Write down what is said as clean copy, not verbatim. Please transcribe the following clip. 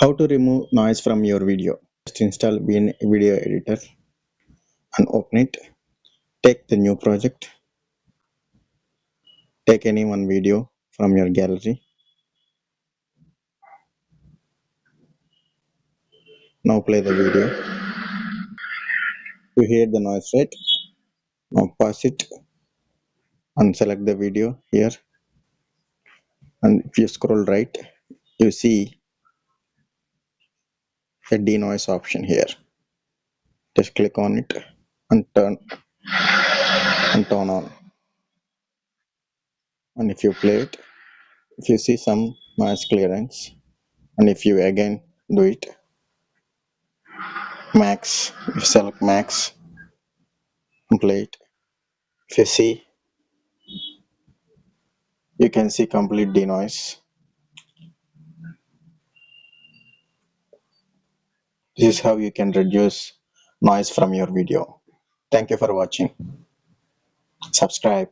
How to remove noise from your video. Just install video editor and open it. Take the new project. Take any one video from your gallery. Now play the video. You hear the noise, right? Now pause it and select the video here. And if you scroll right, you see a denoise option here. Just click on it and turn on. And if you play it, if you see some noise clearance, and if you again do it, max, you select max and play it. If you see, you can see complete denoise. This is how you can reduce noise from your video. Thank you for watching. Subscribe.